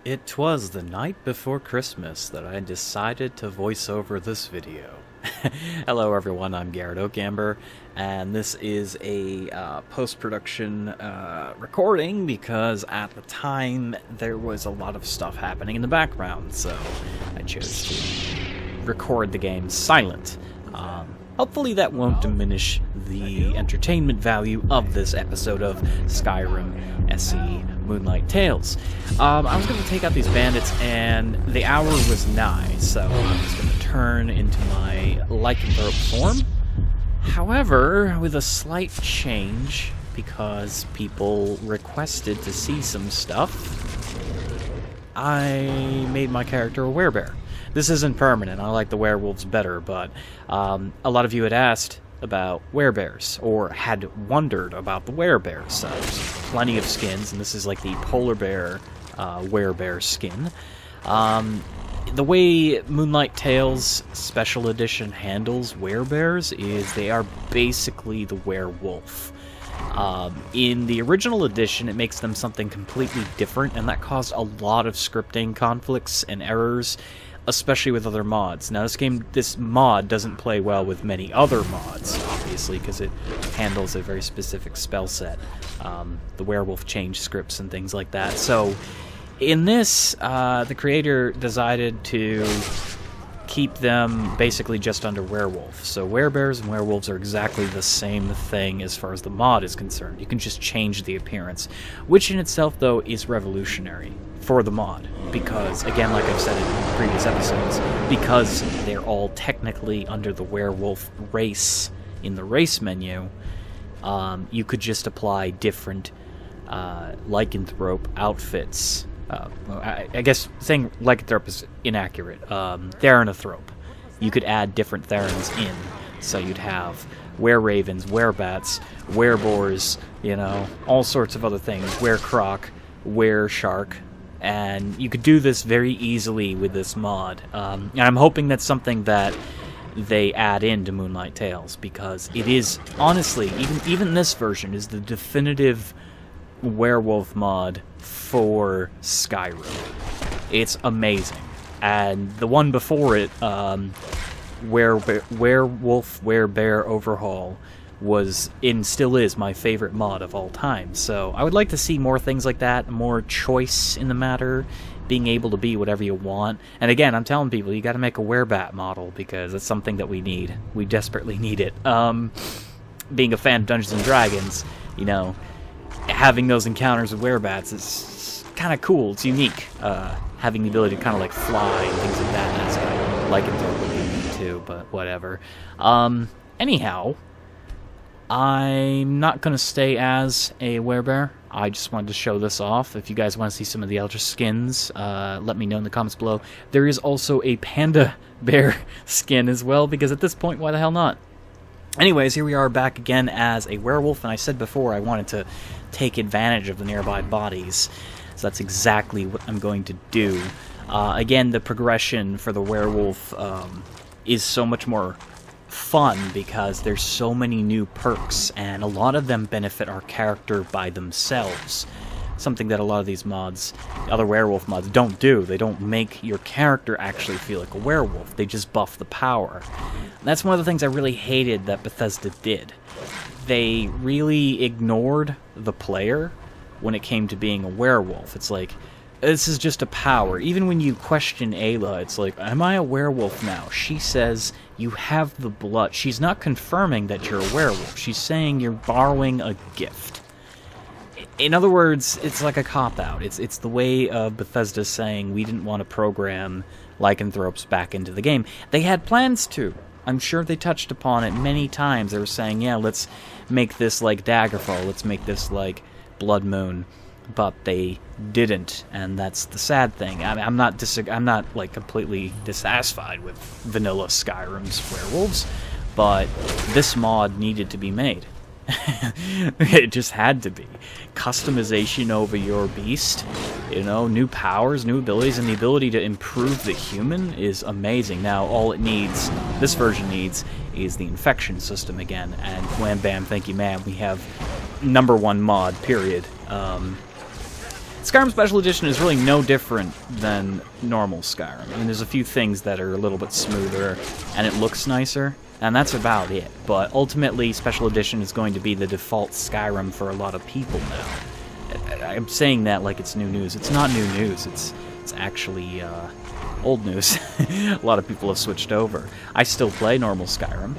It was the night before Christmas that I decided to voice over this video. Hello everyone, I'm Garrett Oakamber, and this is a post-production recording because at the time there was a lot of stuff happening in the background, so I chose to record the game silent. Hopefully that won't diminish the entertainment value of this episode of Skyrim SE Moonlight Tales. I was going to take out these bandits, and the hour was nigh, so I was going to turn into my lycanthrope form. However, with a slight change, because people requested to see some stuff, I made my character a werebear. This isn't permanent. I like the werewolves better, but a lot of you had asked about werebears, or had wondered about the werebears. So there's plenty of skins, and this is like the polar bear werebear skin. The way Moonlight Tales Special Edition handles werebears is they are basically the werewolf. In the original edition, it makes them something completely different, and that caused a lot of scripting conflicts and errors, especially with other mods. Now, this mod doesn't play well with many other mods, obviously, because it handles a very specific spell set. The werewolf change scripts and things like that. So, in this, the creator decided to keep them basically just under werewolf. So werebears and werewolves are exactly the same thing as far as the mod is concerned. You can just change the appearance, which in itself, though, is revolutionary for the mod, because, again, like I've said in previous episodes, because they're all technically under the werewolf race in the race menu, you could just apply different lycanthrope outfits. I guess saying lycanthrope is inaccurate. Theranthrope. You could add different therans in, so you'd have were-ravens, were-bats, were-boars, all sorts of other things, were-croc, were-shark, and you could do this very easily with this mod. And I'm hoping that's something that they add into Moonlight Tales, because it is, honestly, even this version is the definitive werewolf mod for Skyrim. It's amazing. And the one before it, Werewolf Werebear Overhaul, was and still is my favorite mod of all time. So I would like to see more things like that, more choice in the matter, being able to be whatever you want. And again, I'm telling people, you got to make a werebat model, because it's something that we need. We desperately need it. Being a fan of Dungeons and Dragons, having those encounters with werebats is kind of cool. It's unique. Having the ability to kind of like fly and things like that. That's kind of like it would be neat too, but whatever. Anyhow, I'm not going to stay as a werebear. I just wanted to show this off. If you guys want to see some of the other skins, let me know in the comments below. There is also a panda bear skin as well, because at this point, why the hell not? Anyways, here we are back again as a werewolf, and I said before I wanted to take advantage of the nearby bodies, so that's exactly what I'm going to do. Again, the progression for the werewolf is so much more fun, because there's so many new perks, and a lot of them benefit our character by themselves. Something that a lot of these mods, other werewolf mods, don't do. They don't make your character actually feel like a werewolf. They just buff the power. And that's one of the things I really hated that Bethesda did. They really ignored the player when it came to being a werewolf. It's like, this is just a power. Even when you question Ayla, it's like, am I a werewolf now? She says you have the blood. She's not confirming that you're a werewolf. She's saying you're borrowing a gift. In other words, it's like a cop-out. It's the way of Bethesda saying we didn't want to program lycanthropes back into the game. They had plans to. I'm sure they touched upon it many times. They were saying, yeah, let's make this like Daggerfall. Let's make this like Blood Moon. But they didn't, and that's the sad thing. I'm not like completely dissatisfied with vanilla Skyrim's werewolves, but this mod needed to be made. It just had to be. Customization over your beast, new powers, new abilities, and the ability to improve the human is amazing. Now, all it needs, this version needs, is the infection system again, and wham bam, thank you ma'am, we have #1 mod, period. Skyrim Special Edition is really no different than normal Skyrim. I mean, there's a few things that are a little bit smoother, and it looks nicer, and that's about it. But ultimately, Special Edition is going to be the default Skyrim for a lot of people now. I'm saying that like it's new news. It's not new news. It's actually old news. A lot of people have switched over. I still play normal Skyrim.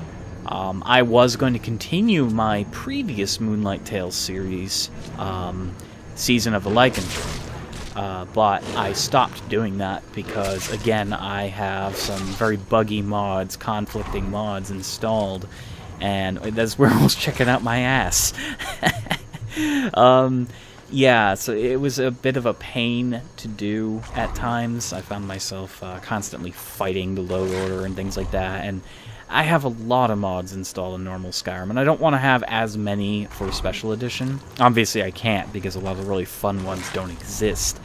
I was going to continue my previous Moonlight Tales series, Season of the Lycanger, but I stopped doing that because, again, I have some very buggy mods, conflicting mods installed, and that's where I was checking out my ass. Yeah, so it was a bit of a pain to do at times. I found myself constantly fighting the load order and things like that, and I have a lot of mods installed in normal Skyrim, and I don't want to have as many for Special Edition. Obviously I can't, because a lot of the really fun ones don't exist.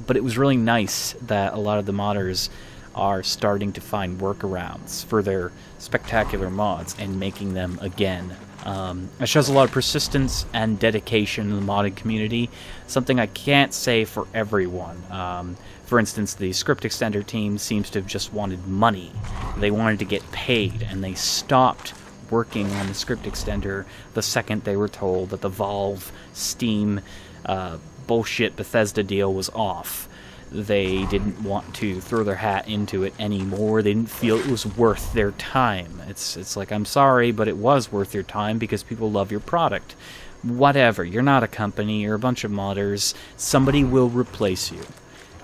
But it was really nice that a lot of the modders are starting to find workarounds for their spectacular mods and making them again. It shows a lot of persistence and dedication in the modding community, something I can't say for everyone. For instance, the script extender team seems to have just wanted money. They wanted to get paid, and they stopped working on the script extender the second they were told that the Valve, Steam, bullshit Bethesda deal was off. They didn't want to throw their hat into it anymore. They didn't feel it was worth their time. It's like, I'm sorry, but it was worth your time because people love your product. Whatever, you're not a company, you're a bunch of modders. Somebody will replace you.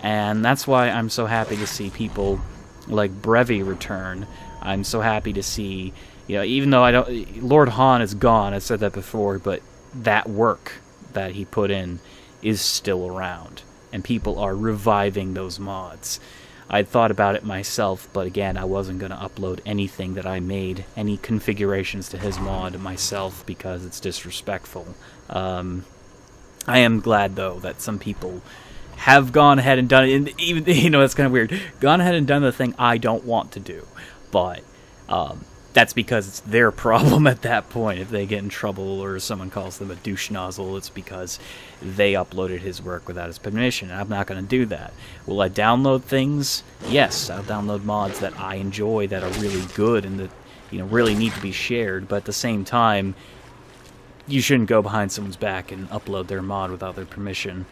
And that's why I'm so happy to see people like Brevi return. I'm so happy to see, even though Lord Han is gone, I said that before, but that work that he put in is still around. And people are reviving those mods. I'd thought about it myself, but again, I wasn't going to upload anything that I made, any configurations to his mod myself, because it's disrespectful. I am glad, though, that some people have gone ahead and done it, and even, it's kind of weird, gone ahead and done the thing I don't want to do, but that's because it's their problem at that point. If they get in trouble or someone calls them a douche nozzle, it's because they uploaded his work without his permission. I'm not going to do that. Will I download things? Yes, I'll download mods that I enjoy, that are really good, and that really need to be shared. But at the same time, you shouldn't go behind someone's back and upload their mod without their permission.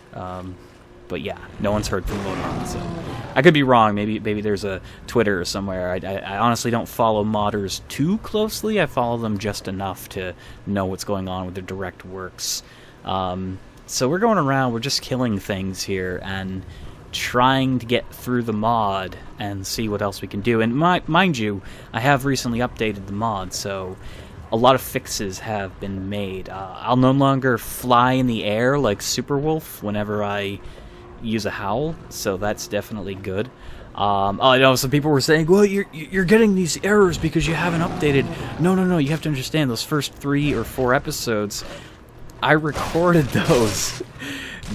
But yeah, no one's heard from Lord Han, so I could be wrong. Maybe there's a Twitter or somewhere. I honestly don't follow modders too closely. I follow them just enough to know what's going on with their direct works. So we're going around, we're just killing things here and trying to get through the mod and see what else we can do. And mind you, I have recently updated the mod, so a lot of fixes have been made. I'll no longer fly in the air like Superwolf whenever I use a howl, so that's definitely good. I know some people were saying, well, you're getting these errors because you haven't updated. No, you have to understand, those first 3 or 4 episodes, I recorded those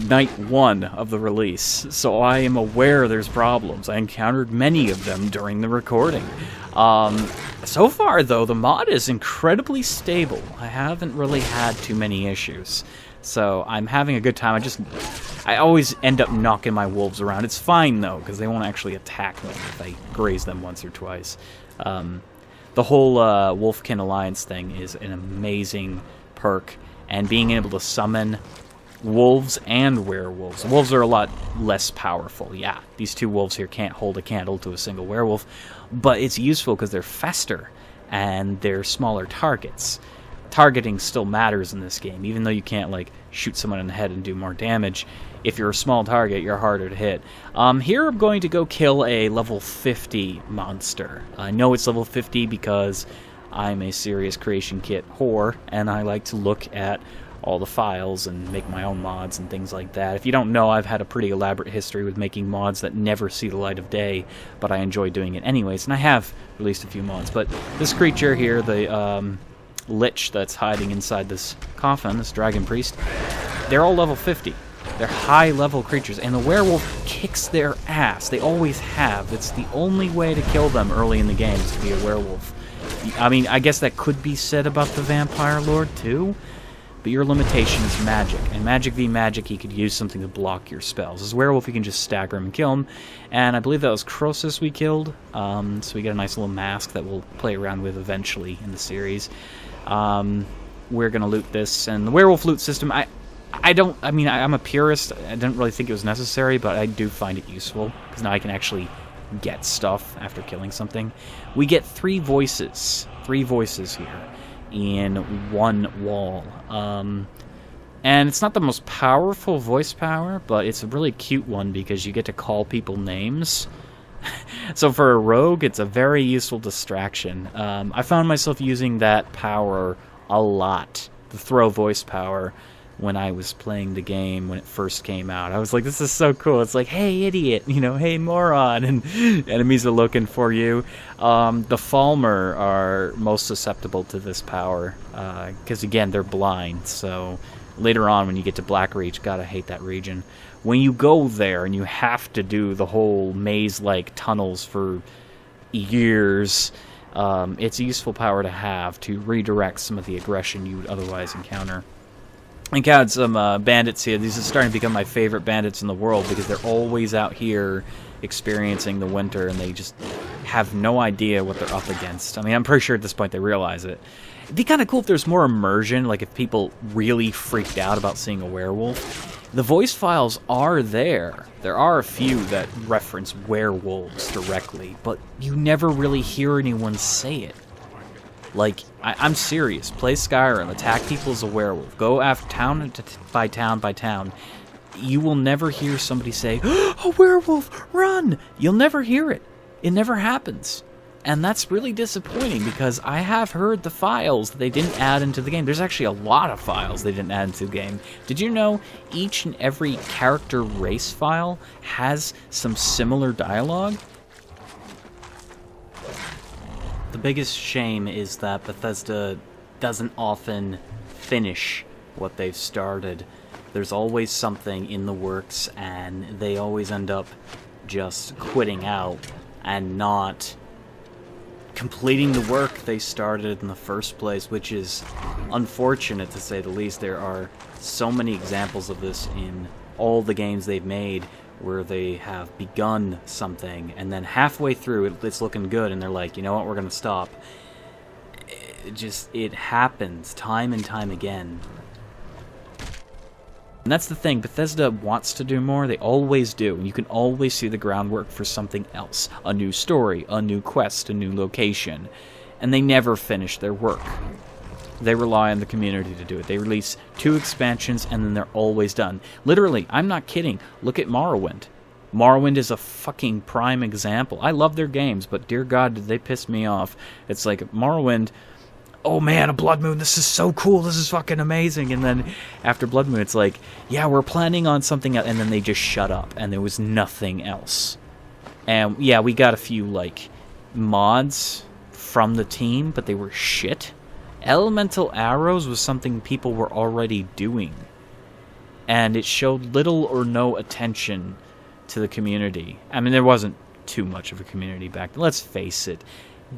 night 1 of the release, so I am aware there's problems. I encountered many of them during the recording. So far, though, the mod is incredibly stable. I haven't really had too many issues, so I'm having a good time. I always end up knocking my wolves around. It's fine, though, because they won't actually attack me if I graze them once or twice. The whole Wolfkin Alliance thing is an amazing perk, and being able to summon wolves and werewolves. Wolves are a lot less powerful. Yeah, these 2 wolves here can't hold a candle to a single werewolf, but it's useful because they're faster and they're smaller targets. Targeting still matters in this game, even though you can't shoot someone in the head and do more damage. If you're a small target, you're harder to hit. Here I'm going to go kill a level 50 monster. I know it's level 50 because I'm a serious creation kit whore, and I like to look at all the files and make my own mods and things like that. If you don't know, I've had a pretty elaborate history with making mods that never see the light of day, but I enjoy doing it anyways, and I have released a few mods. But this creature here, the lich that's hiding inside this coffin, this dragon priest, they're all level 50. They're high-level creatures, and the werewolf kicks their ass. They always have. It's the only way to kill them early in the game, is to be a werewolf. I mean, I guess that could be said about the vampire lord, too, but your limitation is magic. And magic v magic, he could use something to block your spells. As a werewolf, you can just stagger him and kill him. And I believe that was Croesus we killed, so we get a nice little mask that we'll play around with eventually in the series. We're going to loot this, and the werewolf loot system, I'm a purist. I didn't really think it was necessary, but I do find it useful, because now I can actually get stuff after killing something. We get 3 voices here in one wall. And it's not the most powerful voice power, but it's a really cute one because you get to call people names. So for a rogue, it's a very useful distraction. I found myself using that power a lot, the throw voice power, when I was playing the game when it first came out. I was like, this is so cool. It's like, hey, idiot, hey, moron, and enemies are looking for you. The Falmer are most susceptible to this power, because, again, they're blind, so later on when you get to Blackreach, gotta hate that region. When you go there and you have to do the whole maze-like tunnels for years, it's a useful power to have to redirect some of the aggression you would otherwise encounter. I encountered some bandits here. These are starting to become my favorite bandits in the world because they're always out here experiencing the winter and they just have no idea what they're up against. I mean, I'm pretty sure at this point they realize it. It'd be kind of cool if there's more immersion, like if people really freaked out about seeing a werewolf. The voice files are there. There are a few that reference werewolves directly, but you never really hear anyone say it. Like, I'm serious. Play Skyrim. Attack people as a werewolf. Go after town by town by town. You will never hear somebody say, "A werewolf, run!" You'll never hear it. It never happens. And that's really disappointing because I have heard the files that they didn't add into the game. There's actually a lot of files they didn't add into the game. Did you know each and every character race file has some similar dialogue? The biggest shame is that Bethesda doesn't often finish what they've started. There's always something in the works, and they always end up just quitting out and not completing the work they started in the first place, which is unfortunate to say the least. There are so many examples of this in all the games they've made where they have begun something and then halfway through it's looking good and they're like, you know what, we're going to stop. It happens time and time again. And that's the thing, Bethesda wants to do more, they always do, and you can always see the groundwork for something else. A new story, a new quest, a new location. And they never finish their work. They rely on the community to do it. They release 2 expansions and then they're always done. Literally, I'm not kidding. Look at Morrowind. Morrowind is a fucking prime example. I love their games, but dear God, did they piss me off. It's like, Morrowind, oh man, a Blood Moon, this is so cool, this is fucking amazing. And then after Blood Moon, it's like, yeah, we're planning on something else. And then they just shut up and there was nothing else. And yeah, we got a few, like, mods from the team, but they were shit. Elemental arrows was something people were already doing, and it showed little or no attention to the community. I mean, there wasn't too much of a community back then. Let's face it,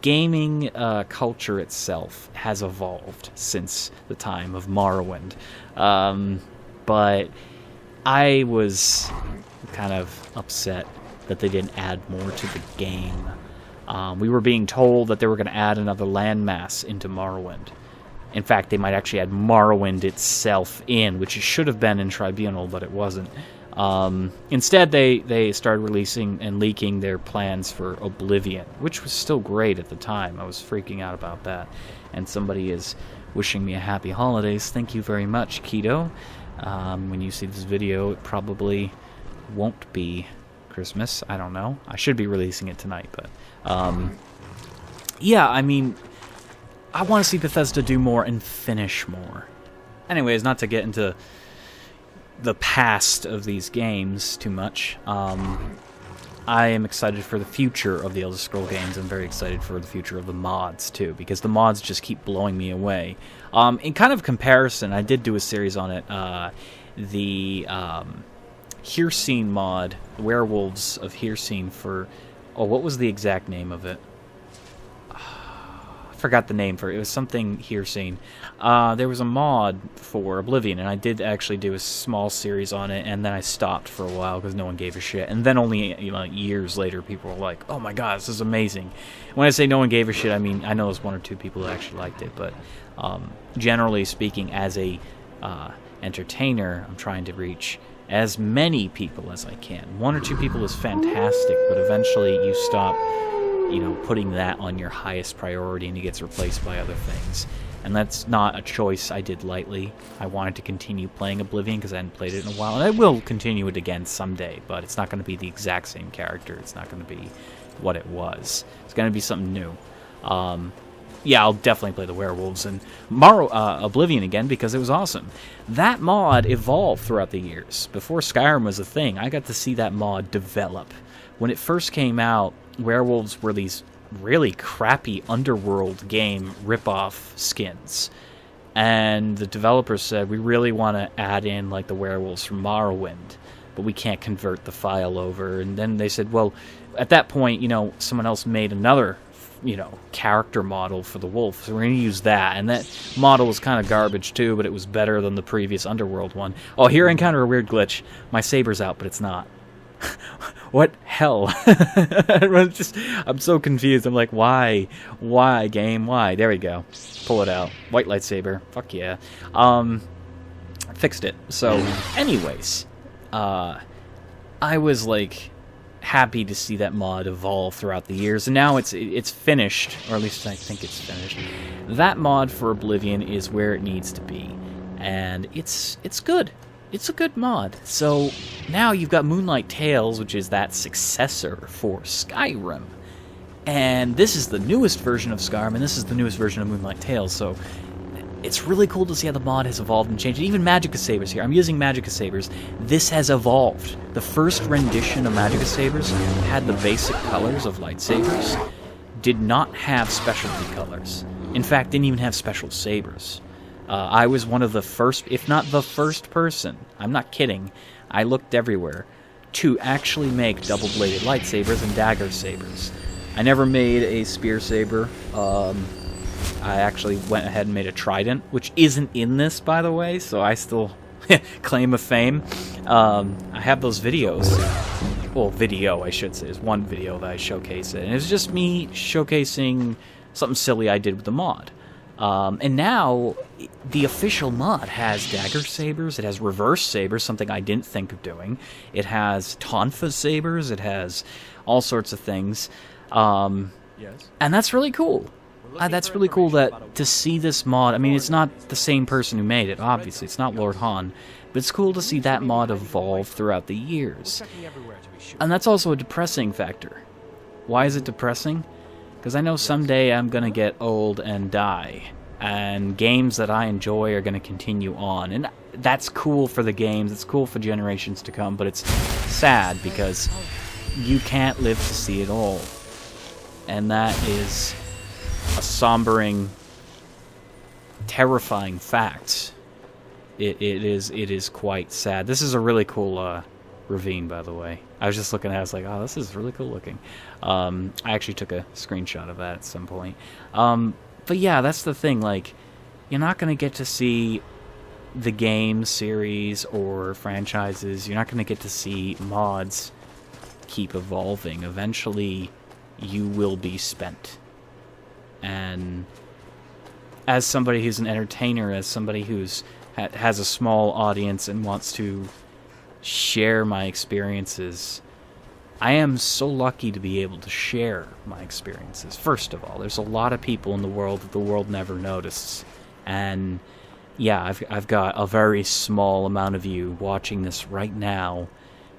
gaming culture itself has evolved since the time of Morrowind. But I was kind of upset that they didn't add more to the game. We were being told that they were going to add another landmass into Morrowind. In fact, they might actually add Morrowind itself in, which it should have been in Tribunal, but it wasn't. Instead, they started releasing and leaking their plans for Oblivion, which was still great at the time. I was freaking out about that. And somebody is wishing me a happy holidays. Thank you very much, Keto. When you see this video, it probably won't be Christmas. I don't know. I should be releasing it tonight, but yeah, I mean, I want to see Bethesda do more and finish more. Anyways, not to get into the past of these games too much, I am excited for the future of the Elder Scrolls games. I'm very excited for the future of the mods, too, because the mods just keep blowing me away. In kind of comparison, I did do a series on it, the Hircine mod, Werewolves of Hircine for... Oh, what was the exact name of it? forgot the name for it. It was something here scene. There was a mod for Oblivion, and I did actually do a small series on it, and then I stopped for a while because no one gave a shit. And then only years later, people were like, "Oh my god, this is amazing." When I say no one gave a shit, I mean I know there's one or two people who actually liked it, but generally speaking, as a entertainer, I'm trying to reach as many people as I can. One or two people is fantastic, but eventually you stop, putting that on your highest priority, and it gets replaced by other things. And that's not a choice I did lightly. I wanted to continue playing Oblivion because I hadn't played it in a while, and I will continue it again someday, but it's not going to be the exact same character. It's not going to be what it was. It's going to be something new. Yeah, I'll definitely play the werewolves and Oblivion again because it was awesome. That mod evolved throughout the years. Before Skyrim was a thing, I got to see that mod develop. When it first came out, werewolves were these really crappy Underworld game rip-off skins. And the developers said, we really want to add in like the werewolves from Morrowind, but we can't convert the file over. And then they said, well, at that point, someone else made another character model for the wolf, so we're going to use that. And that model was kind of garbage too, but it was better than the previous Underworld one. Oh, here I encounter a weird glitch. My saber's out, but it's not. What hell? I'm so confused. I'm like, why? Why, game? Why? There we go. Pull it out. White lightsaber. Fuck yeah. Fixed it. So, anyways, I was like happy to see that mod evolve throughout the years, and now it's finished, or at least I think it's finished. That mod for Oblivion is where it needs to be, and it's good. It's a good mod. So now you've got Moonlight Tales, which is that successor for Skyrim, and this is the newest version of Skyrim, and this is the newest version of Moonlight Tales. So it's really cool to see how the mod has evolved and changed. Even Magicka Sabers here. I'm using Magicka Sabers. This has evolved. The first rendition of Magicka Sabers had the basic colors of lightsabers, did not have specialty colors. In fact, didn't even have special sabers. I was one of the first, if not the first person, I'm not kidding, I looked everywhere, to actually make double-bladed lightsabers and dagger sabers. I never made a spear saber. I actually went ahead and made a trident, which isn't in this, by the way, so I still claim of fame. I have those videos. Well, video, I should say. There's one video that I showcase it, and it's just me showcasing something silly I did with the mod. And now, the official mod has dagger sabers, it has reverse sabers, something I didn't think of doing. It has tonfa sabers, it has all sorts of things. And that's really cool. That's really cool to see this mod. I mean, it's not the same person who made it, obviously. It's not Lord Han. But it's cool to see that mod evolve throughout the years. And that's also a depressing factor. Why is it depressing? Because I know someday I'm going to get old and die. And games that I enjoy are going to continue on. And that's cool for the games. It's cool for generations to come. But it's sad because you can't live to see it all. And that is a sombering, terrifying fact. It is quite sad. This is a really cool ravine, by the way. I was just looking at it, I was like, oh, this is really cool looking. I actually took a screenshot of that at some point. But yeah, that's the thing, like, you're not going to get to see the game series or franchises, you're not going to get to see mods keep evolving. Eventually, you will be spent. And as somebody who's an entertainer, as somebody who's has a small audience and wants to share my experiences, I am so lucky to be able to share my experiences. First of all, there's a lot of people in the world that the world never notices. And yeah, I've got a very small amount of you watching this right now,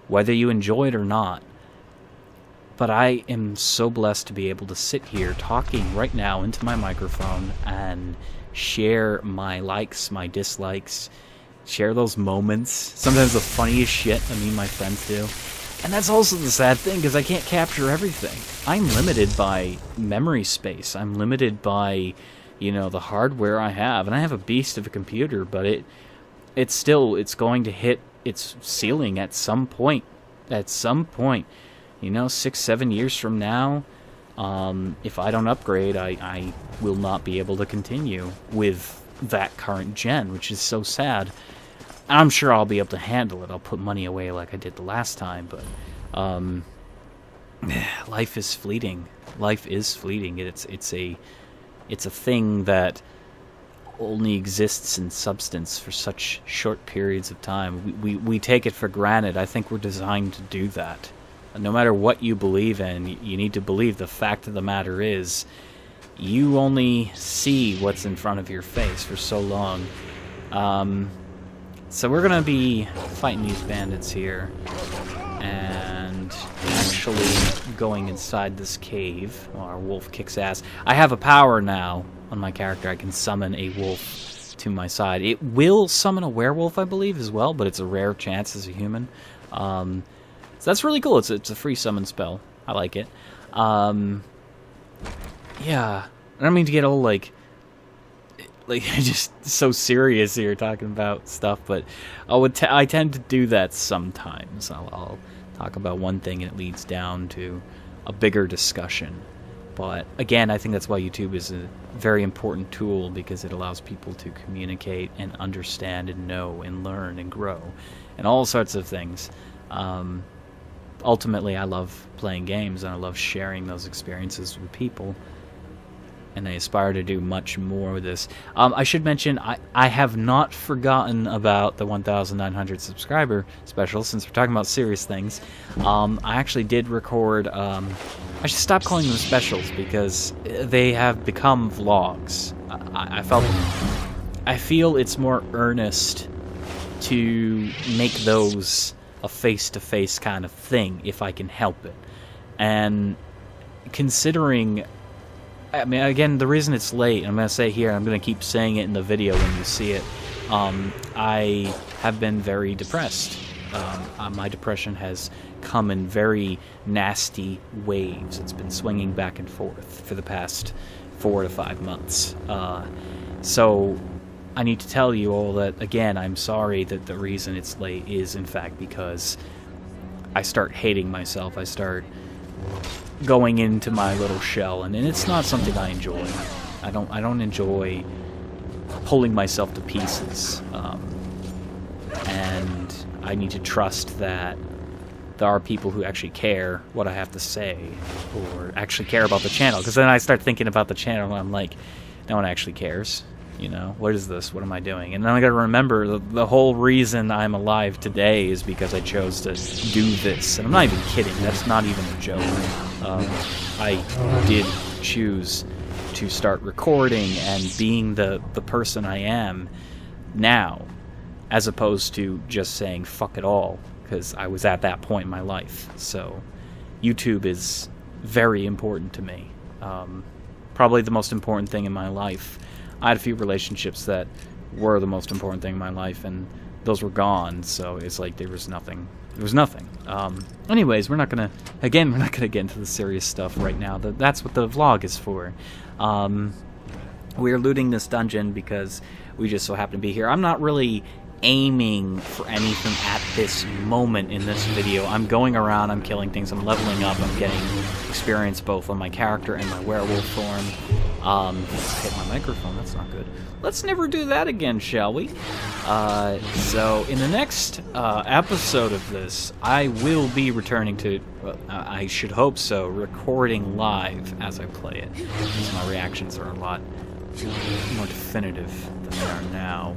whether you enjoy it or not. But I am so blessed to be able to sit here talking right now into my microphone and share my likes, my dislikes, share those moments, sometimes the funniest shit that me and my friends do. And that's also the sad thing, because I can't capture everything. I'm limited by memory space. I'm limited by, the hardware I have. And I have a beast of a computer, but it's going to hit its ceiling at some point. At some point. 6-7 years from now, If I don't upgrade, I will not be able to continue with that current gen, which is so sad. And I'm sure I'll be able to handle it. I'll put money away like I did the last time, but life is fleeting. Life is fleeting. It's a thing that only exists in substance for such short periods of time. We take it for granted. I think we're designed to do that. No matter what you believe in, you need to believe the fact of the matter is you only see what's in front of your face for so long. So we're going to be fighting these bandits here and actually going inside this cave while our wolf kicks ass. I have a power now on my character. I can summon a wolf to my side. It will summon a werewolf, I believe, as well, but it's a rare chance as a human. So that's really cool. It's a free summon spell. I like it. Yeah. I don't mean to get all like just so serious here talking about stuff, but I tend to do that sometimes. I'll talk about one thing and it leads down to a bigger discussion. But again, I think that's why YouTube is a very important tool, because it allows people to communicate and understand and know and learn and grow and all sorts of things. Ultimately, I love playing games and I love sharing those experiences with people, and I aspire to do much more with this. I should mention, I have not forgotten about the 1,900 subscriber special, since we're talking about serious things. I actually did record, I should stop calling them specials, because they have become vlogs. I feel it's more earnest to make those a face-to-face kind of thing, if I can help it. And considering, I mean, again, the reason it's late, I'm going to say here, I'm going to keep saying it in the video when you see it, I have been very depressed. My depression has come in very nasty waves. It's been swinging back and forth for the past 4 to 5 months. So I need to tell you all that, again, I'm sorry that the reason it's late is, in fact, because I start hating myself. I start going into my little shell, and it's not something I enjoy. I don't enjoy pulling myself to pieces. And I need to trust that there are people who actually care what I have to say, or actually care about the channel. Because then I start thinking about the channel, and I'm like, no one actually cares. You know, what is this? What am I doing? And then I gotta remember the whole reason I'm alive today is because I chose to do this. And I'm not even kidding. That's not even a joke. I did choose to start recording and being the person I am now, as opposed to just saying fuck it all, because I was at that point in my life. So YouTube is very important to me. Probably the most important thing in my life. I had a few relationships that were the most important thing in my life, and those were gone, so it's like there was nothing. There was nothing. Anyways, we're not gonna get into the serious stuff right now. That's what the vlog is for. We're looting this dungeon because we just so happen to be here. I'm not really aiming for anything at this moment in this video. I'm going around, I'm killing things, I'm leveling up, I'm getting experience both on my character and my werewolf form. I hit my microphone, that's not good. Let's never do that again, shall we? So in the next episode of this, I will be returning to, I should hope so, recording live as I play it. Because my reactions are a lot more definitive than they are now.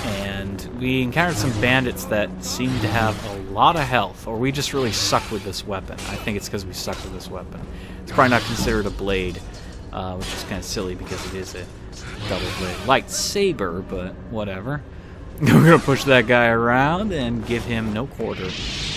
And we encountered some bandits that seem to have a lot of health, or we just really suck with this weapon. I think it's because we suck with this weapon. It's probably not considered a blade, which is kind of silly because it is a double-blade lightsaber, but whatever. We're gonna push that guy around and give him no quarter.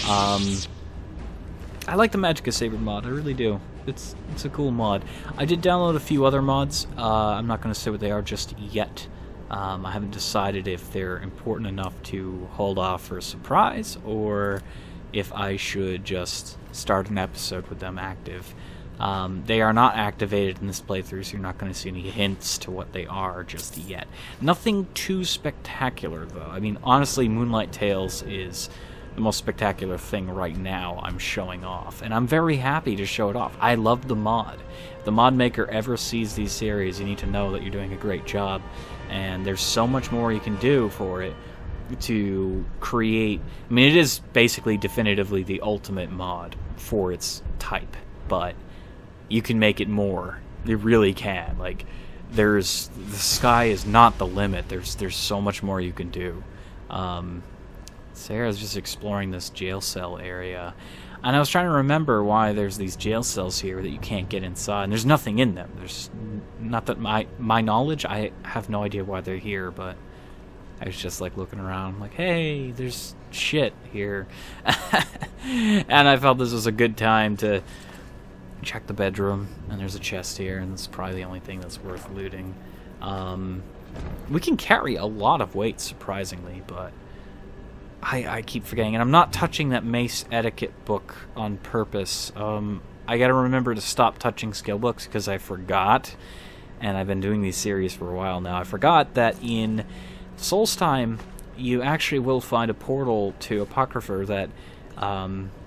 I like the Magicka Saber mod, I really do. It's a cool mod. I did download a few other mods. I'm not going to say what they are just yet. I haven't decided if they're important enough to hold off for a surprise, or if I should just start an episode with them active. They are not activated in this playthrough, so you're not going to see any hints to what they are just yet. Nothing too spectacular, though. I mean, honestly, Moonlight Tales is the most spectacular thing right now I'm showing off. And I'm very happy to show it off. I love the mod. If the mod maker ever sees these series, you need to know that you're doing a great job. And there's so much more you can do for it to create. I mean, it is basically definitively the ultimate mod for its type, but you can make it more. You really can. Like, the sky is not the limit. There's so much more you can do. Sarah's just exploring this jail cell area, and I was trying to remember why there's these jail cells here that you can't get inside, and there's nothing in them. There's not that my knowledge, I have no idea why they're here, but I was just like looking around, like, hey, there's shit here. And I felt this was a good time to check the bedroom, and there's a chest here, and it's probably the only thing that's worth looting. We can carry a lot of weight, surprisingly, but I keep forgetting, and I'm not touching that mace etiquette book on purpose. I gotta remember to stop touching skill books, because I forgot, and I've been doing these series for a while now. I forgot that in Solstheim, you actually will find a portal to Apocrypha that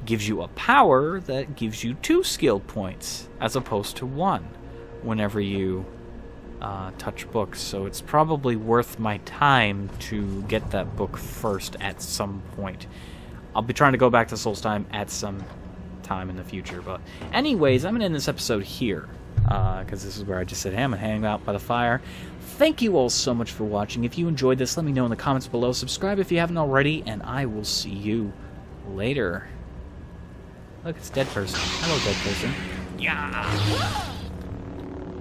gives you a power that gives you 2 skill points, as opposed to 1, whenever you touch books. So it's probably worth my time to get that book first at some point. I'll be trying to go back to Solstheim at some time in the future. But anyways, I'm going to end this episode here, because this is where I just sit and hang out by the fire. Thank you all so much for watching. If you enjoyed this, let me know in the comments below. Subscribe if you haven't already, and I will see you later. Look, it's dead person. Hello, dead person. Yeah.